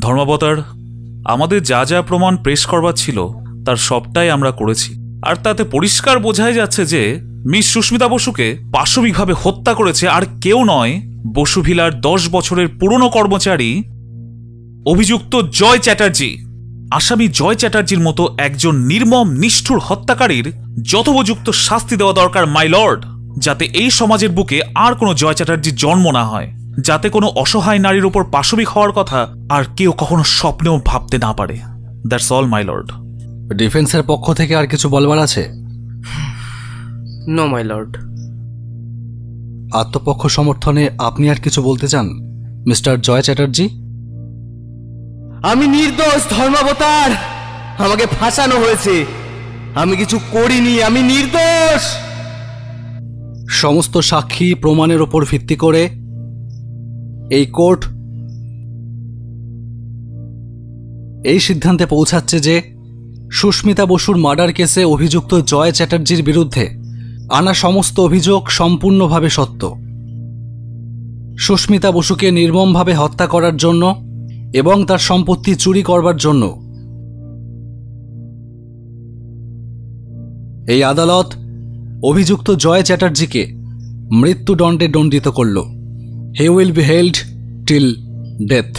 ধর্মাবতার, আমাদের যা যা প্রমাণ পেশ করবার ছিল তার সবটাই আমরা করেছি, আর তাতে পরিষ্কার বোঝাই যাচ্ছে যে মিস সুস্মিতা বসুকে পাশবিকভাবে হত্যা করেছে আর কেউ নয়, বসু ভিলার 10 বছরের পুরনো কর্মচারী অভিযুক্ত জয় চ্যাটার্জি। আসামি জয় চ্যাটার্জির মতো একজন নির্মম নিষ্ঠুর হত্যাকারীর যথোপযুক্ত শাস্তি দেওয়া দরকার মাই লর্ড, যাতে এই সমাজের বুকে আর কোনো জয় চ্যাটার্জির জন্ম না হয়, যাতে কোনো অসহায় নারীর উপর পাশবিক হওয়ার কথা আর কেউ কখনো স্বপ্নেও ভাবতে না পারে। That's all my lord. ডিফেন্সের পক্ষ থেকে আর কিছু বলবার আছে? No my lord. আত্মপক্ষ সমর্থনে আপনি আর কিছু বলতে চান মিস্টার জয় চ্যাটার্জি? আমি নির্দোষ ধর্মাবতার, আমাকে ফাঁসানো হয়েছে, আমি কিছু করিনি, আমি নির্দোষ। সমস্ত সাক্ষী প্রমাণের উপর ভিত্তি করে এই কোর্ট এই সিদ্ধান্তে পৌঁছাচ্ছে যে সুস্মিতা বসুর মার্ডার কেসে অভিযুক্ত জয় চ্যাটার্জির বিরুদ্ধে আনা সমস্ত অভিযোগ সম্পূর্ণভাবে সত্য। সুস্মিতা বসুকে নির্মমভাবে হত্যা করার জন্য এবং তার সম্পত্তি চুরি করবার জন্য এই আদালত অভিযুক্ত জয় চ্যাটার্জিকে মৃত্যুদণ্ডে দণ্ডিত করল। He will be held till death.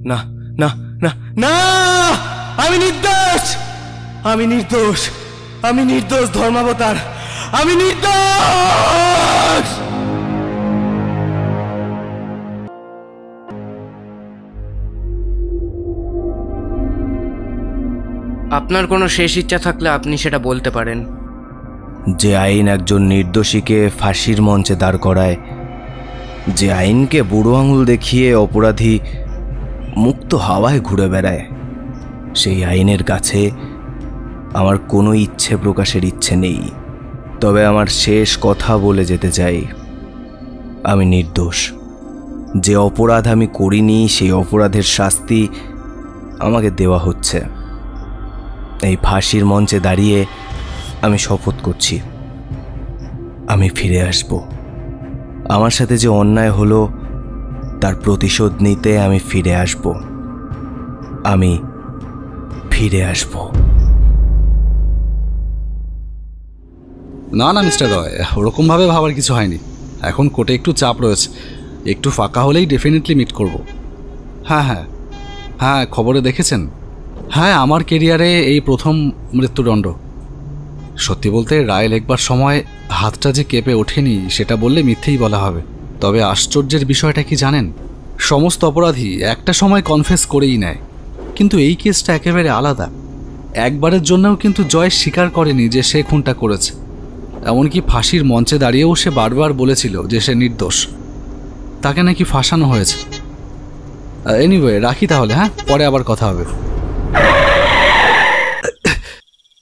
না না না না, আমি নির্দোষ, আমি নির্দোষ, আমি নির্দোষ ধর্মাবতার, আমি নির্দোষ। আপনার কোনো শেষ ইচ্ছা থাকলে আপনি সেটা বলতে পারেন। যে আইন একজন নির্দোষীকে ফাঁসির মঞ্চে দাঁড় করায়, যে আইনকে বুড়ো আঙুল দেখিয়ে অপরাধী মুক্ত হাওয়ায় ঘুরে বেড়ায়, সেই আইনের কাছে আমার কোনো ইচ্ছে প্রকাশের ইচ্ছে নেই। তবে আমার শেষ কথা বলে যেতে চাই, আমি নির্দোষ। যে অপরাধ আমি করিনি সেই অপরাধের শাস্তি আমাকে দেওয়া হচ্ছে। এই ফাঁসির মঞ্চে দাঁড়িয়ে আমি শপথ করছি, আমি ফিরে আসব। আমার সাথে যে অন্যায় হলো তার প্রতিশোধ নিতে আমি ফিরে আসব, আমি ফিরে আসব। না না মিস্টার রয়, ওরকমভাবে ভাবার কিছু হয়নি। এখন কোর্টে একটু চাপ রয়েছে, একটু ফাঁকা হলেই ডেফিনেটলি মিট করব। হ্যাঁ হ্যাঁ হ্যাঁ, খবরে দেখেছেন? হ্যাঁ, আমার কেরিয়ারে এই প্রথম মৃত্যুদণ্ড। সত্যি বলতে রায় লেখবার সময় হাতটা যে কেঁপে ওঠেনি সেটা বললে মিথ্যেই বলা হবে। তবে আশ্চর্যের বিষয়টা কি জানেন, সমস্ত অপরাধী একটা সময় কনফেস করেই নেয়, কিন্তু এই কেসটা একেবারে আলাদা। একবারের জন্যও কিন্তু জয় স্বীকার করেনি যে সে খুনটা করেছে। এমনকি ফাঁসির মঞ্চে দাঁড়িয়েও সে বারবার বলেছিল যে সে নির্দোষ, তাকে নাকি ফাঁসানো হয়েছে। এনিওয়ে, রাখি তাহলে, হ্যাঁ, পরে আবার কথা হবে।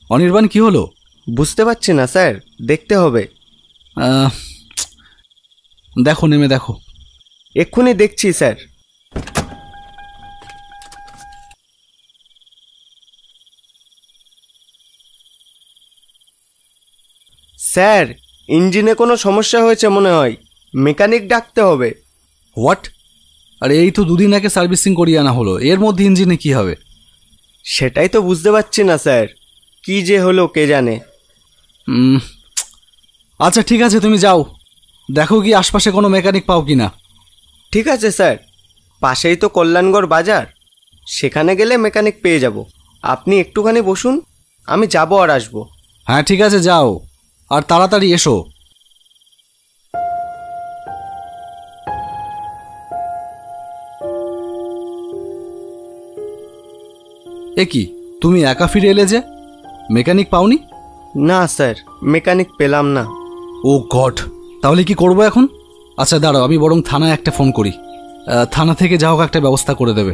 অনির্বাণ, কি হলো? বুঝতে পারছি না স্যার, দেখতে হবে। দেখো, নেমে দেখো। এক্ষুনি দেখছি স্যার। স্যার, ইঞ্জিনে কোনো সমস্যা হয়েছে মনে হয়, মেকানিক ডাকতে হবে। হোয়াট? আরে এই তো দুদিন আগে সার্ভিসিং করিয়ে আনা হলো, এর মধ্যে ইঞ্জিনে কি হবে? সেটাই তো বুঝতে পারছি না স্যার, কি যে হলো কে জানে। আচ্ছা ঠিক আছে, তুমি যাও, দেখো কি আশপাশে কোনো মেকানিক পাও কি না। ঠিক আছে স্যার, পাশেই তো কল্যাণগড় বাজার, সেখানে গেলে মেকানিক পেয়ে যাব। আপনি একটুখানি বসুন, আমি যাব আর আসবো। হ্যাঁ ঠিক আছে, যাও, আর তাড়াতাড়ি এসো। এ কি, তুমি একা ফিরে এলে যে? মেকানিক পাওনি? না স্যার, মেকানিক পেলাম না। ও গড, তাহলে কি করবো এখন? আচ্ছা দাঁড়াও, আমি বরং থানায় একটা ফোন করি, থানা থেকে যা হোক একটা ব্যবস্থা করে দেবে।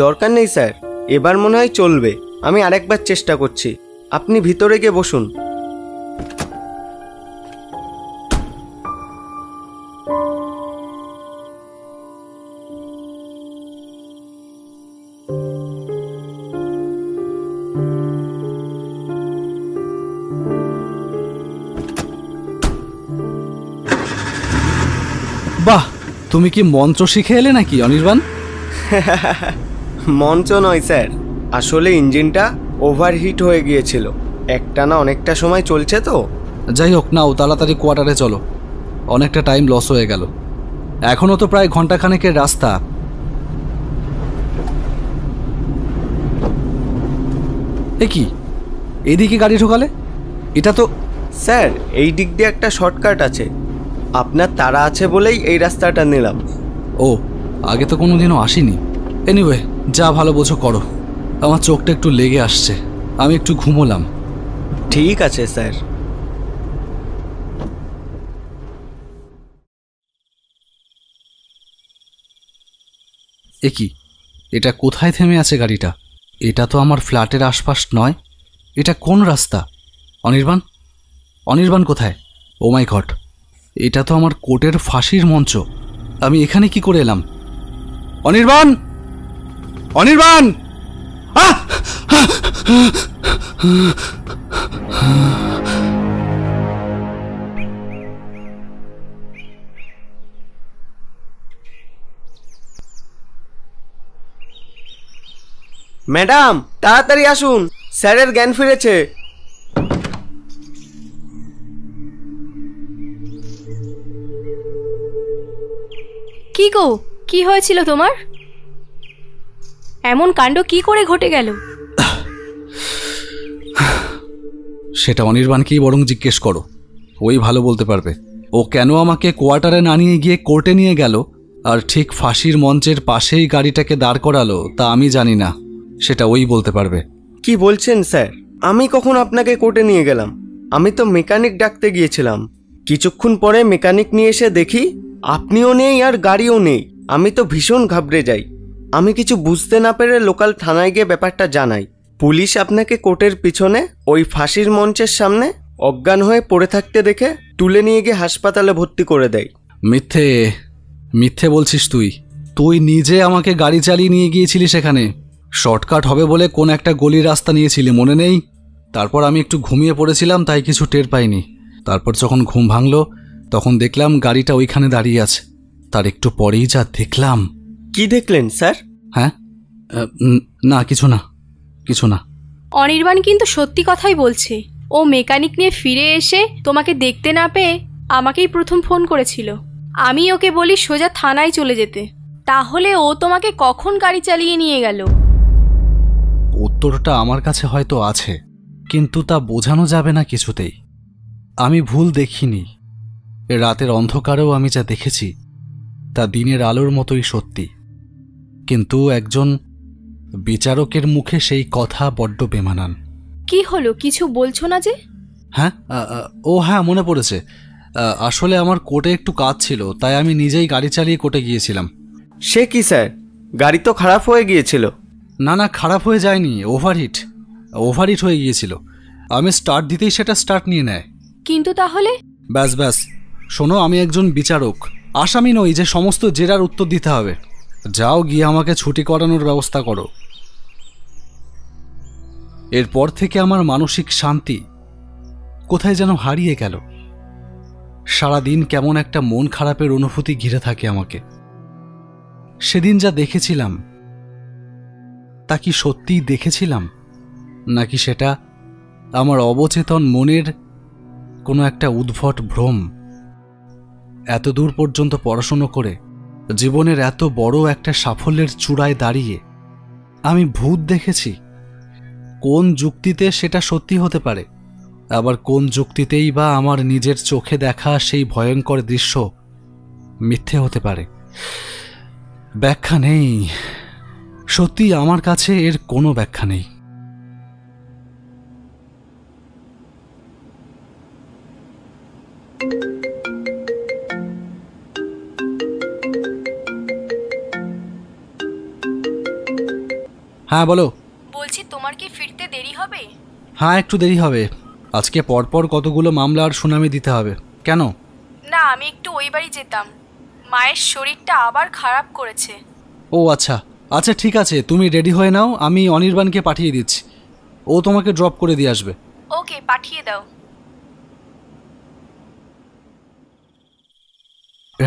দরকার নেই স্যার, এবার মনে হয় চলবে। আমি আরেকবার চেষ্টা করছি, আপনি ভিতরে গিয়ে বসুন। বাহ, তুমি কি মন্ত্র শিখে এলে নাকি অনির্বাণ? মঞ্চ নয় স্যার, আসলে ইঞ্জিনটা ওভারহিট হয়ে গিয়েছিল। একটানা অনেকটা সময় চলছে তো। যাই হোক, নাও তাড়াতাড়ি কোয়ার্টারে চলো, অনেকটা টাইম লস হয়ে গেল। এখনও তো প্রায় ঘন্টাখানেকের রাস্তা। এ কি, এদিকে গাড়ি ঢোকালে? এটা তো... স্যার, এই দিক দিয়ে একটা শর্টকাট আছে, আপনার তাড়া আছে বলেই এই রাস্তাটা নিলাম। ও, আগে তো কোনোদিনও আসিনি। এনিওয়ে, যা ভালো বোঝো করো। আমার চোখটা একটু লেগে আসছে, আমি একটু ঘুমোলাম। ঠিক আছে স্যার। এ কি, এটা কোথায় থেমে আছে গাড়িটা? এটা তো আমার ফ্ল্যাটের আশপাশ নয়। এটা কোন রাস্তা? অনির্বাণ, অনির্বাণ কোথায়? ও মাই গড, এটা তো আমার কোর্টের ফাঁসির মঞ্চ। আমি এখানে কি করে এলাম? অনির্বাণ, অনির্বাণ! আহ! ম্যাডাম, তাড়াতাড়ি আসুন, স্যারের জ্ঞান ফিরেছে। কি গো, কি হয়েছিল তোমার? এমন কাণ্ড কি করে ঘটে গেল? সেটা অনির্বাণকেই বরং জিজ্ঞেস করো, ওই ভালো বলতে পারবে। ও কেন আমাকে কোয়ার্টারে না নিয়ে গিয়ে কোর্টে নিয়ে গেল আর ঠিক ফাঁসির মঞ্চের পাশেই গাড়িটাকে দাঁড় করালো, তা আমি জানি না। সেটা ওই বলতে পারবে। কি বলছেন স্যার? আমি কখন আপনাকে কোর্টে নিয়ে গেলাম? আমি তো মেকানিক ডাকতে গিয়েছিলাম। কিছুক্ষণ পরে মেকানিক নিয়ে এসে দেখি আপনিও নেই আর গাড়িও নেই। আমি তো ভীষণ ঘাবড়ে যাই। আমি কিছু বুঝতে না পেরে লোকাল থানায় গিয়ে ব্যাপারটা জানাই। পুলিশ আপনাকে কোর্টের পিছনে ওই ফাঁসির মঞ্চের সামনে অজ্ঞান হয়ে পড়ে থাকতে দেখে তুলে নিয়ে গিয়ে হাসপাতালে ভর্তি করে দেয়। মিথ্যে, মিথ্যে বলছিস তুই। তুই নিজে আমাকে গাড়ি চালিয়ে নিয়ে গিয়েছিলি সেখানে। শর্টকাট হবে বলে কোন একটা গলির রাস্তা নিয়েছিলি, মনে নেই? তারপর আমি একটু ঘুমিয়ে পড়েছিলাম, তাই কিছু টের পাইনি। তারপর যখন ঘুম ভাঙলো তখন দেখলাম গাড়িটা ওইখানে দাঁড়িয়ে আছে। তার একটু পরেই যা দেখলাম। কি দেখলেন স্যার? হ্যাঁ, না কিছু না, কিছু না। অনির্বাণ কিন্তু সত্যি কথাই বলছে। ও মেকানিক নিয়ে ফিরে এসে তোমাকে দেখতে না পেয়ে আমাকেই প্রথম ফোন করেছিল। আমি ওকে বলি সোজা থানায় চলে যেতে। তাহলে ও তোমাকে কখন গাড়ি চালিয়ে নিয়ে গেল? উত্তরটা আমার কাছে হয়তো আছে, কিন্তু তা বোঝানো যাবে না কিছুতেই। আমি ভুল দেখিনি। রাতের অন্ধকারেও আমি যা দেখেছি তা দিনের আলোর মতোই সত্যি। কিন্তু একজন বিচারকের মুখে সেই কথা বড্ড বেমানান। কি হলো, কিছু বলছো না যে? হ্যাঁ, ও হ্যাঁ, মনে পড়েছে। আসলে আমার কোর্টে একটু কাজ ছিল, তাই আমি নিজেই গাড়ি চালিয়ে কোর্টে গিয়েছিলাম। সে কি স্যার, গাড়ি তো খারাপ হয়ে গিয়েছিল। না না, খারাপ হয়ে যায়নি, ওভারহিট হয়ে গিয়েছিল। আমি স্টার্ট দিতেই সেটা স্টার্ট নিয়ে নেয়। কিন্তু তাহলে? ব্যাস, শোনো, আমি একজন বিচারক, আসামি নই যে সমস্ত জেরার উত্তর দিতে হবে। যাও গিয়ে আমাকে ছুটি করানোর ব্যবস্থা করো। এরপর থেকে আমার মানসিক শান্তি কোথায় যেন হারিয়ে গেল। সারাদিন কেমন একটা মন খারাপের অনুভূতি ঘিরে থাকে আমাকে। সেদিন যা দেখেছিলাম তা কি সত্যিই দেখেছিলাম, নাকি সেটা আমার অবচেতন মনের কোনো একটা উদ্ভট ভ্রম? এত দূর পর্যন্ত পড়াশুনো করে জীবনের এত বড় একটা সাফল্যের চূড়ায় দাঁড়িয়ে আমি ভূত দেখেছি। কোন যুক্তিতে সেটা সত্যি হতে পারে, আবার কোন যুক্তিতেই বা আমার নিজের চোখে দেখা সেই ভয়ঙ্কর দৃশ্য মিথ্যে হতে পারে? ব্যাখ্যা নেই, সত্যি আমার কাছে এর কোনো ব্যাখ্যা নেই। হ্যাঁ বলো। বলছি, তোমার কি ফিরতে দেরি হবে? হ্যাঁ, একটু দেরি হবে। আজকে পরপর কতগুলো মামলা আর শুনানি দিতে হবে। কেন? না, আমি একটু ওই বাড়ি যেতাম। মায়ের শরীরটা আবার খারাপ করেছে। ও আচ্ছা, ঠিক আছে, তুমি রেডি হয়ে নাও, আমি অনির্বাণকে পাঠিয়ে দিচ্ছি। ও তোমাকে ড্রপ করে দিয়ে আসবে। ওকে, পাঠিয়ে দাও।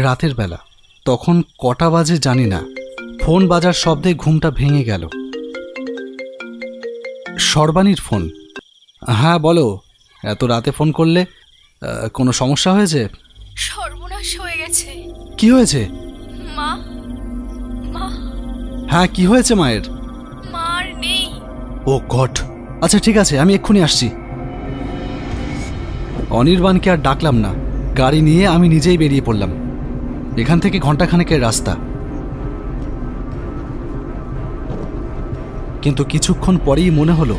রাতের বেলা, তখন কটা বাজে জানি না, ফোন বাজার শব্দে ঘুমটা ভেঙে গেল। সর্বাণীর ফোন। হ্যাঁ বলো, এত রাতে ফোন করলে? কোনো সমস্যা হয়েছে? সর্বনাশ হয়ে গেছে। কি হয়েছে? মা মা হ্যাঁ, কি হয়েছে মায়ের? মার নেই। ও গড! আচ্ছা ঠিক আছে, আমি এক্ষুনি আসছি। অনির্বাণকে আর ডাকলাম না, গাড়ি নিয়ে আমি নিজেই বেরিয়ে পড়লাম। এখান থেকে ঘন্টাখানেকের রাস্তা। কিন্তু কিছুক্ষণ পরেই মনে হলো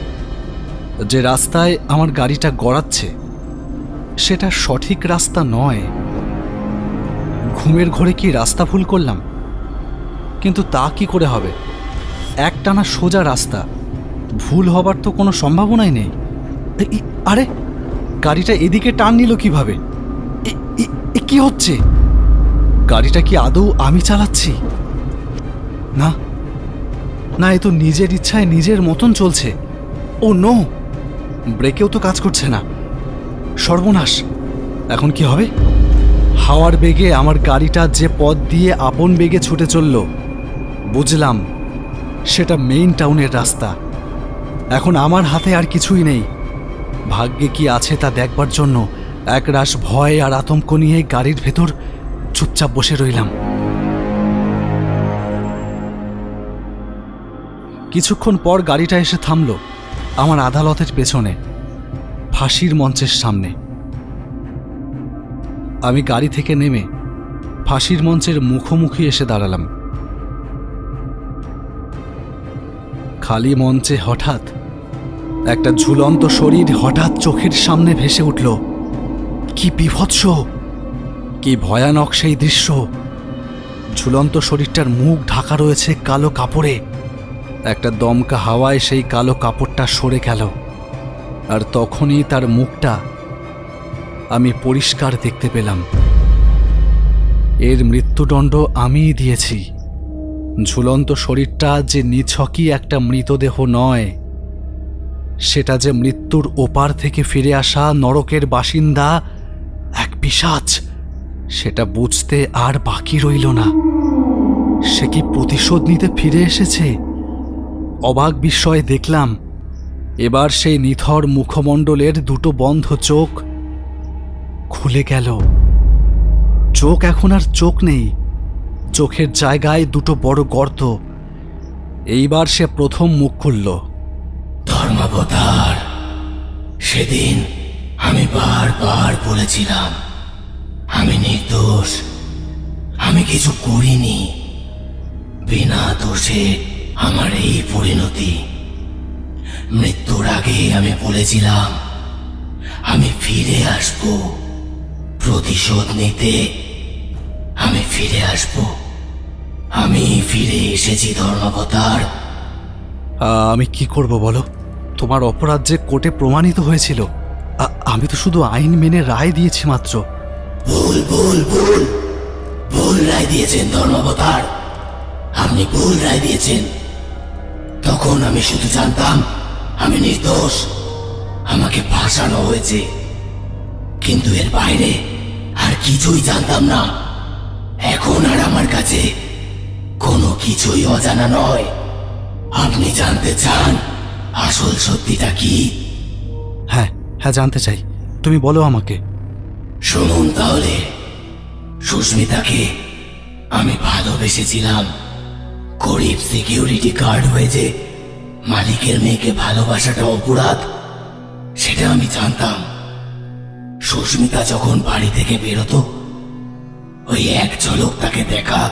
যে রাস্তায় আমার গাড়িটা গড়াচ্ছে সেটা সঠিক রাস্তা নয়। ঘুমের ঘোরে কি রাস্তা ভুল করলাম? কিন্তু তা কি করে হবে? একটানা সোজা রাস্তা, ভুল হবার তো কোনো সম্ভাবনাই নেই। আরে গাড়িটা এদিকে টান নিল কিভাবে? কি হচ্ছে? গাড়িটা কি আদৌ আমি চালাচ্ছি? না না, এ তো নিজের ইচ্ছায় নিজের মতন চলছে। ও নো, ব্রেকেও তো কাজ করছে না। সর্বনাশ! এখন কি হবে? হাওয়ার বেগে আমার গাড়িটা যে পথ দিয়ে আপন বেগে ছুটে চলল, বুঝলাম সেটা মেইন টাউনের রাস্তা। এখন আমার হাতে আর কিছুই নেই। ভাগ্যে কি আছে তা দেখবার জন্য একরাশ ভয় আর আতঙ্ক নিয়ে গাড়ির ভেতর চুপচাপ বসে রইলাম। কিছুক্ষণ পর গাড়িটা এসে থামল আমার আদালতের পেছনে, ফাঁসির মঞ্চের সামনে। আমি গাড়ি থেকে নেমে ফাঁসির মঞ্চের মুখোমুখি এসে দাঁড়ালাম। খালি মঞ্চে হঠাৎ একটা ঝুলন্ত শরীর হঠাৎ চোখের সামনে ভেসে উঠল। কি বিভৎস, কি ভয়ানক সেই দৃশ্য! ঝুলন্ত শরীরটার মুখ ঢাকা রয়েছে কালো কাপড়ে। একটা দমকা হাওয়ায় সেই কালো কাপড়টা সরে গেল, আর তখনই তার মুখটা আমি পরিষ্কার দেখতে পেলাম। এর মৃত্যুদণ্ড আমিই দিয়েছি। ঝুলন্ত শরীরটা যে নিছকই একটা মৃতদেহ নয়, সেটা যে মৃত্যুর ওপার থেকে ফিরে আসা নরকের বাসিন্দা এক পিশাচ, সেটা বুঝতে আর বাকি রইল না। সে কি প্রতিশোধ নিতে ফিরে এসেছে? অবাক বিস্ময়ে দেখলাম এবার সেই নিথর মুখমণ্ডলের দুটো বন্ধ চোখ খুলে গেল। চোখ এখন আর চোখ নেই, চোখের জায়গায় দুটো বড় গর্ত। এইবার সে প্রথম মুখ খুলল। ধর্মাবতার, সেদিন আমি বারবার বলেছিলাম আমি নির্দোষ, আমি কিছু করিনি। বিনা দোষে আমার এই পরিণতি। মৃত্যুর আগে আমি বলেছিলাম আমি ফিরে আসব, প্রতিশোধ নিতে আমি ফিরে আসব। আমি ফিরে এসেছি ধর্মাবতার। আমি কি করব বলো? তোমার অপরাধ যে কোর্টে প্রমাণিত হয়েছিল। আমি তো শুধু আইন মেনে রায় দিয়েছি মাত্র। ভুল ভুল ভুল ভুল রায় দিয়েছেন ধর্মাবতার, আপনি ভুল রায় দিয়েছেন। তখন আমি শুধু জানতাম আমি নির্দোষ, আমাকে ফাঁসানো হয়েছে, কিন্তু এর বাইরে আর কিছুই জানতাম না। এখন আর আমার কাছে কোনো কিছুই অজানা নয়। আপনি জানতে চান আসল সত্যিটা কি? হ্যাঁ হ্যাঁ, জানতে চাই, তুমি বলো আমাকে। শুনুন তাহলে। সুস্মিতাকে আমি ভালোবেসেছিলাম। গরিব সিকিউরিটি গার্ড হয়ে যে মালিকের মেয়েকে ভালোবাসাটা অপরাধ, সেটা আমি জানতাম। সুস্মিতা যখন বাড়ি থেকে বেরোতো, ওই এক ঝলক তাকে দেখা,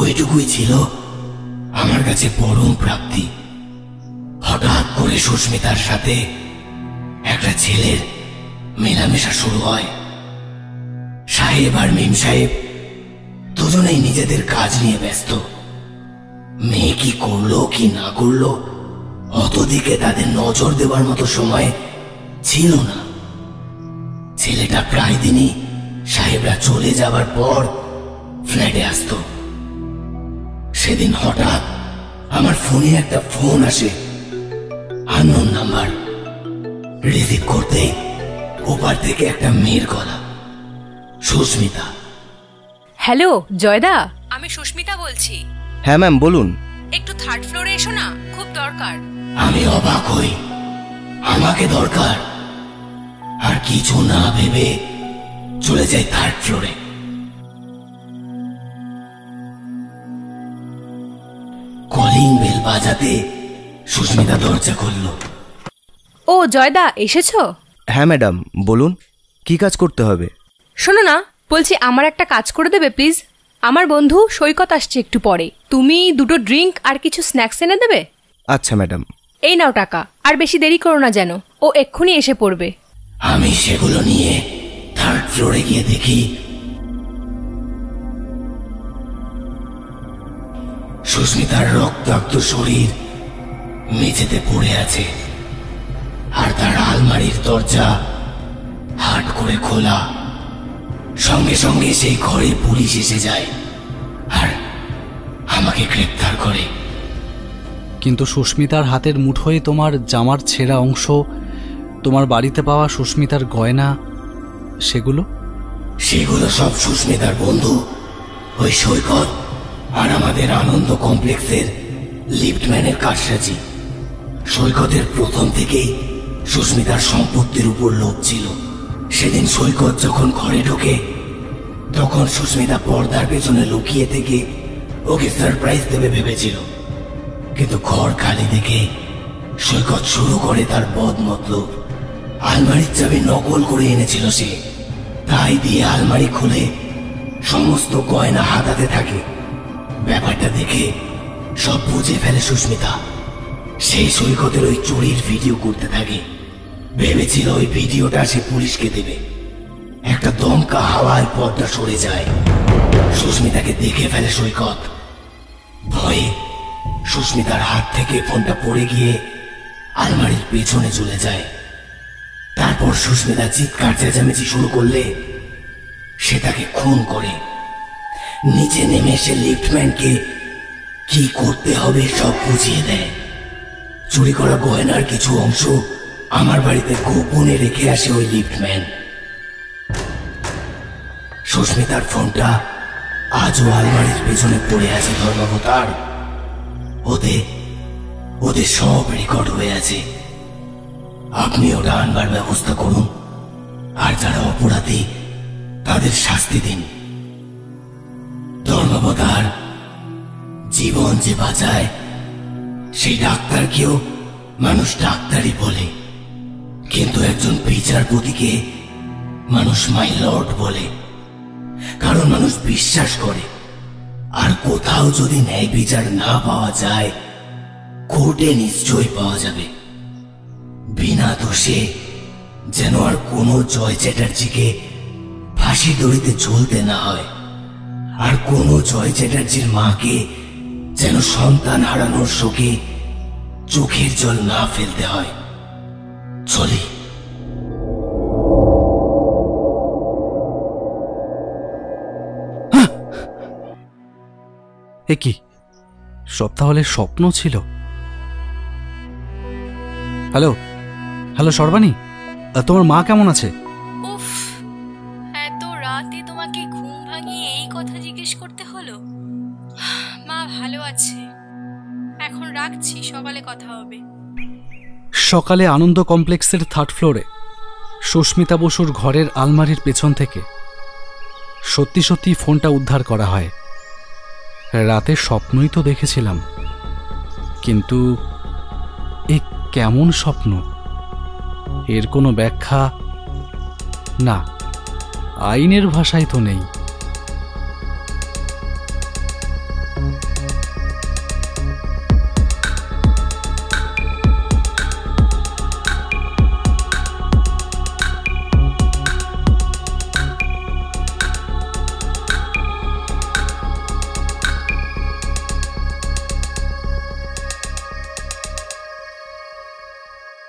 ওইটুকুই ছিল আমার কাছে পরম প্রাপ্তি। হঠাৎ করে সুস্মিতার সাথে একটা ছেলের মেলামেশা শুরু হয়। সাহেব আর মিম সাহেব দুজনেই নিজেদের কাজ নিয়ে ব্যস্ত। মেয়ে কি করলো কি না করলো অত দিকে তাদের নজর দেওয়ার মতো সময় ছিল না। ছেলেটা প্রায় দিনই সাহেবরা চলে যাবার পর ফ্ল্যাটে আসতো। সেদিন হঠাৎ আমার ফোনে একটা ফোন আসে, আননোন নাম্বার। রিসিভ করতে ওপার থেকে একটা মেয়ের গলা। সুস্মিতা। হ্যালো জয়দা, আমি সুস্মিতা বলছি। হ্যাঁ ম্যাম বলুন। একটু থার্ড ফ্লোরে এসো না, খুব দরকার। আমি অবাক হই, আমাকে দরকার, আর কিছু না ভেবে চলে যাই থার্ড ফ্লোরে। কলিং বেল বাজাতে সুস্মিতা দরজা খুলল। ও জয়দা, এসেছো? হ্যাঁ ম্যাডাম বলুন, কি কাজ করতে হবে? শোনো না, বলছি আমার একটা কাজ করে দেবে প্লিজ। আমার বন্ধু সৈকত আসছে একটু পরে, তুমি 2টো ড্রিঙ্ক আর কিছু স্ন্যাক্স এনে দেবে। আচ্ছা ম্যাডাম। এই নাও টাকা, আর বেশি দেরি করো না যেন, ও এক্ষুনি এসে পড়বে। আমি সেগুলো নিয়ে থার্ড ফ্লোরে গিয়ে দেখি সুস্মিতার রক্তাক্ত শরীর মেঝেতে পড়ে আছে, আর তার আলমারির দরজা হাট করে খোলা। সঙ্গে সঙ্গে সেই ঘরে পুলিশ এসে যায় আর আমাকে গ্রেপ্তার করে। কিন্তু সুস্মিতার হাতের মুঠোয় তোমার জামার ছেঁড়া অংশ, তোমার বাড়িতে পাওয়া সুস্মিতার গয়না, সেগুলো সব সুস্মিতার বন্ধু ওই সৈকত আর আমাদের আনন্দ কমপ্লেক্সের লিফটম্যানের কারসাজি। সৈকতের প্রথম থেকেই সুস্মিতার সম্পত্তির উপর লোভ ছিল। সেদিন সৈকত যখন ঘরে ঢোকে তখন সুস্মিতা পর্দার পেছনে লুকিয়ে থেকে ওকে সারপ্রাইজ দেবে ভেবেছিল, কিন্তু ঘর খালি দেখে সৈকত শুরু করে তার বদমতলব। আলমারির চাবি নকল করে এনেছিল সে, তাই দিয়ে আলমারি খুলে সমস্ত গয়না হাতাতে থাকে। ব্যাপারটা দেখে সব বুঝে ফেলে সুস্মিতা। সেই সৈকতের ওই চুরির ভিডিও করতে থাকে, ভেবেছিল ওই ভিডিওটা সে পুলিশকে দেবে। একটা দমকা হাওয়ায় পর্দা সরে যায়, সুস্মিতাকে দেখে ফেলে সৈকত। ভয়ে সুস্মিতার হাত থেকে ফোনটা পড়ে গিয়ে আলমারির পেছনে চলে যায়। তারপর সুস্মিতা চিৎকার চেঁচামেচি শুরু করলে সে তাকে খুন করে। নিচে নেমে সে লিফটম্যানকে কি করতে হবে সব বুঝিয়ে দেয়। চুরি করা গয়নার কিছু অংশ আমার বাড়িতে গোপনে রেখে আসে ওই লিফটম্যান। সুস্মিতার ফোনটা আজও আলমারির পেছনে পড়ে আছে ধর্মাবতার। ওদের সব রেকর্ড হয়ে আছে। আপনি ওটা আনবার ব্যবস্থা করুন, আর যারা অপরাধী তাদের শাস্তি দিন। ধর্মাবতার জীবন যে বাঁচায় সেই ডাক্তারকেও মানুষ ডাক্তারই বলে, কিন্তু একজন বিচারপতিকে মানুষ মাই লর্ড বলে, কারণ মানুষ বিশ্বাস করে আর কোথাও যদি ন্যায় বিচার না পাওয়া যায় কোর্টে নিশ্চয়ই পাওয়া যাবে। বিনা দোষে যেন আর কোনো জয় চ্যাটার্জিকে ফাঁসি দড়িতে ঝুলতে না হয়, আর কোনো জয় চ্যাটার্জির মাকে যেন সন্তান হারানোর শোকে চোখের জল না ফেলতে হয়। চলি। এ কি, সব তাহলে স্বপ্ন ছিল? হ্যালো হ্যালো সর্বাণী, তোমার মা কেমন আছে? উফ, এত রাতে তোমাকে ঘুম ভাঙিয়ে এই কথা জিজ্ঞেস করতে হলো। মা ভালো আছে, এখন রাখছি, সকালে কথা হবে। সকালে আনন্দ কমপ্লেক্সের থার্ড ফ্লোরে সুস্মিতা বসুর ঘরের আলমারির পেছন থেকে সত্যি সত্যি ফোনটা উদ্ধার করা হয়। রাতে স্বপ্নই তো দেখেছিলাম, কিন্তু এ কেমন স্বপ্ন? এর কোনো ব্যাখ্যা না, আইনের ভাষায় তো নেই।